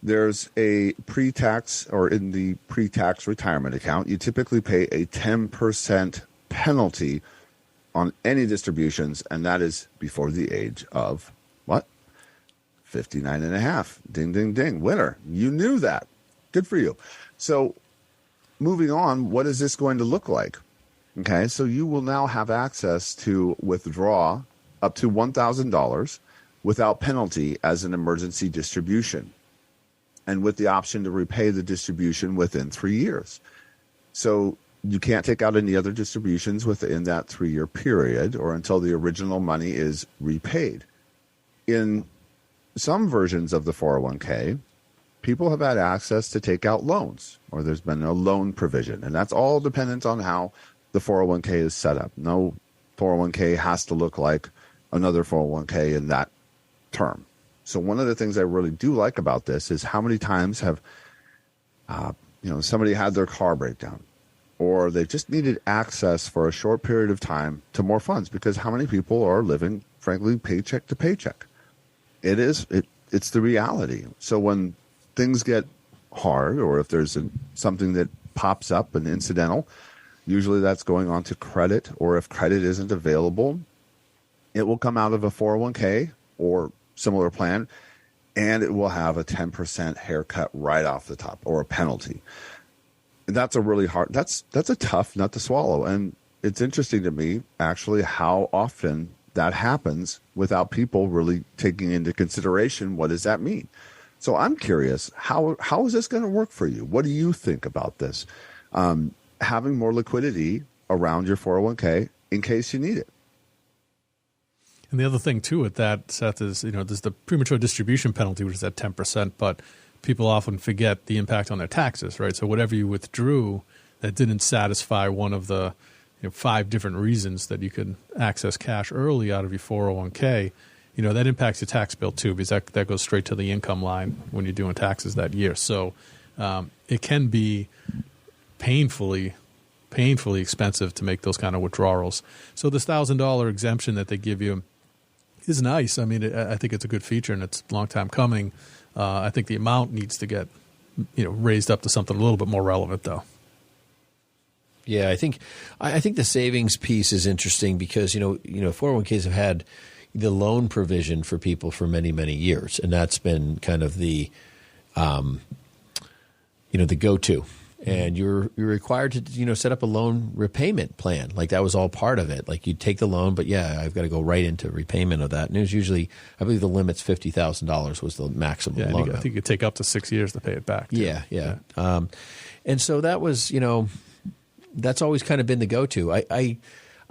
there's a pre-tax, or in the pre-tax retirement account, you typically pay a 10% penalty on any distributions, and that is before the age of, what? 59 and a half. Ding, ding, ding. Winner. You knew that. Good for you. So moving on, what is this going to look like? Okay, so you will now have access to withdraw up to $1,000 without penalty as an emergency distribution. and with the option to repay the distribution within 3 years. So you can't take out any other distributions within that 3-year period or until the original money is repaid. In some versions of the 401k, people have had access to take out loans, or there's been a loan provision, and that's all dependent on how the 401k is set up. No 401k has to look like another 401k in that term. So one of the things I really do like about this is how many times have somebody had their car break down, or they just needed access for a short period of time to more funds, because how many people are living, frankly, paycheck to paycheck? It's the reality. So when things get hard, or if there's something that pops up, an incidental, usually that's going on to credit, or if credit isn't available, it will come out of a 401k or similar plan, and it will have a 10% haircut right off the top, or a penalty. That's a really hard, that's a tough nut to swallow. And it's interesting to me, actually, how often that happens without people really taking into consideration what does that mean. So I'm curious, how is this going to work for you? What do you think about this? Having more liquidity around your 401k in case you need it. And the other thing, too, with that, Seth, is, there's the premature distribution penalty, which is at 10%, but people often forget the impact on their taxes, right? So whatever you withdrew that didn't satisfy one of the 5 different reasons that you could access cash early out of your 401k, that impacts your tax bill, too, because that goes straight to the income line when you're doing taxes that year. So it can be painfully expensive to make those kind of withdrawals. So this $1,000 exemption that they give you is nice. I mean, I think it's a good feature, and it's a long time coming. I think the amount needs to get raised up to something a little bit more relevant, though. Yeah, I think the savings piece is interesting because 401ks have had the loan provision for people for many, many years, and that's been kind of the the go-to. And you're required to set up a loan repayment plan. Like that was all part of it. Like you take the loan, but I've got to go right into repayment of that. And it was usually, I believe the limit's $50,000 was the maximum loan. I think you could take up to 6 years to pay it back, too. Yeah. And so that was that's always kind of been the go-to. I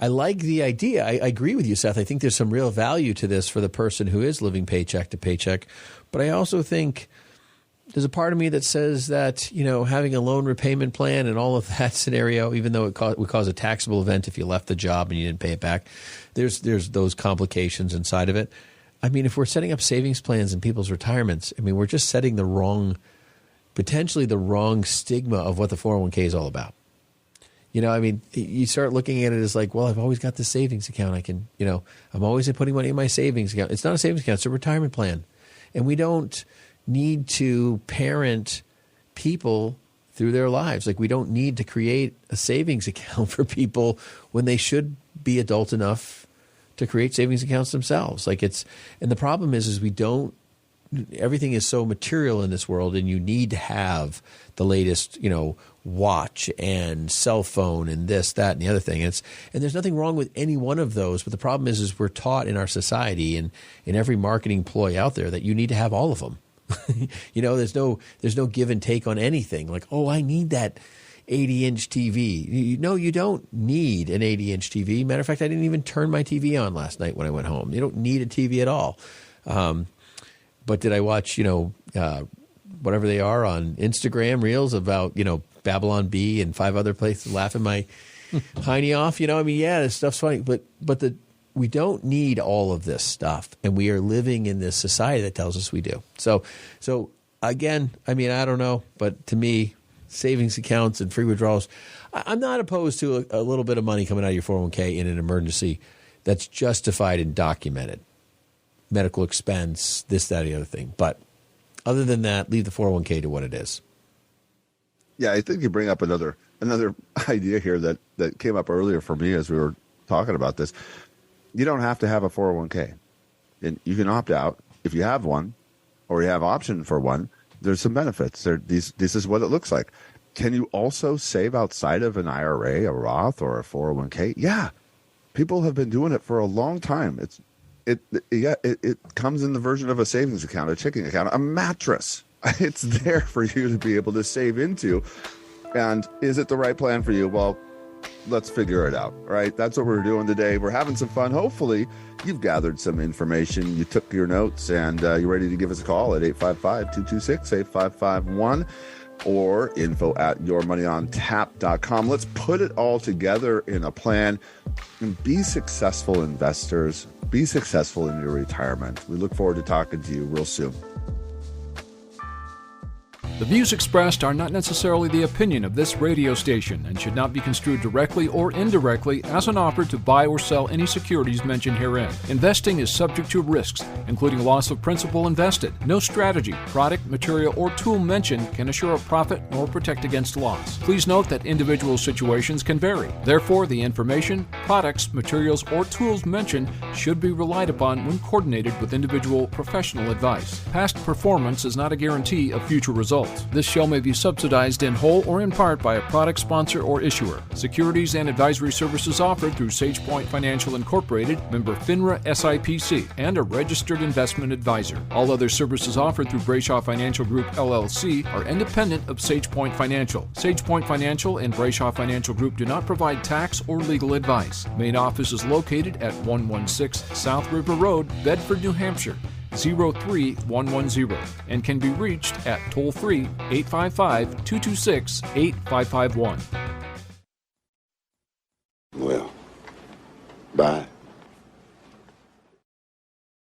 like the idea. I agree with you, Seth. I think there's some real value to this for the person who is living paycheck to paycheck. But I also think there's a part of me that says that, having a loan repayment plan and all of that scenario, even though it would cause a taxable event if you left the job and you didn't pay it back, there's those complications inside of it. I mean, if we're setting up savings plans in people's retirements, we're just setting potentially the wrong stigma of what the 401k is all about. You start looking at it as like, well, I've always got the savings account. I can, I'm always putting money in my savings account. It's not a savings account. It's a retirement plan. And we don't need to parent people through their lives. Like we don't need to create a savings account for people when they should be adult enough to create savings accounts themselves. And the problem is everything is so material in this world, and you need to have the latest, watch and cell phone and this, that, and the other thing. And there's nothing wrong with any one of those, but the problem is we're taught in our society and in every marketing ploy out there that you need to have all of them. There's no give and take on anything. Like, oh, I need that 80-inch TV. No, you don't need an 80-inch TV. Matter of fact, I didn't even turn my TV on last night when I went home. You don't need a TV at all. But did I watch, whatever they are on Instagram Reels about, Babylon Bee and 5 other places laughing my hiney off? This stuff's funny. But we don't need all of this stuff, and we are living in this society that tells us we do. So again, I don't know, but to me, savings accounts and free withdrawals, I'm not opposed to a little bit of money coming out of your 401k in an emergency that's justified and documented. Medical expense, this, that, the other thing. But other than that, leave the 401k to what it is. Yeah, I think you bring up another idea here that came up earlier for me as we were talking about this. You don't have to have a 401k. And you can opt out if you have one or you have option for one. There's some benefits. This is what it looks like. Can you also save outside of an IRA, a Roth, or a 401k? Yeah. People have been doing it for a long time. It comes in the version of a savings account, a checking account, a mattress. It's there for you to be able to save into. And is it the right plan for you? Well, let's figure it out, right? That's what we're doing today. We're having some fun. Hopefully, you've gathered some information. You took your notes, and you're ready to give us a call at 855-226-8551 or info@yourmoneyontap.com. Let's put it all together in a plan and be successful investors. Be successful in your retirement. We look forward to talking to you real soon. The views expressed are not necessarily the opinion of this radio station and should not be construed directly or indirectly as an offer to buy or sell any securities mentioned herein. Investing is subject to risks, including loss of principal invested. No strategy, product, material, or tool mentioned can assure a profit nor protect against loss. Please note that individual situations can vary. Therefore, the information, products, materials, or tools mentioned should be relied upon when coordinated with individual professional advice. Past performance is not a guarantee of future results. This show may be subsidized in whole or in part by a product sponsor or issuer. Securities and advisory services offered through SagePoint Financial Incorporated, member FINRA SIPC, and a registered investment advisor. All other services offered through Brayshaw Financial Group LLC are independent of SagePoint Financial. SagePoint Financial and Brayshaw Financial Group do not provide tax or legal advice. Main office is located at 116 South River Road, Bedford, New Hampshire, 03110, and can be reached at toll-free 855-226-8551.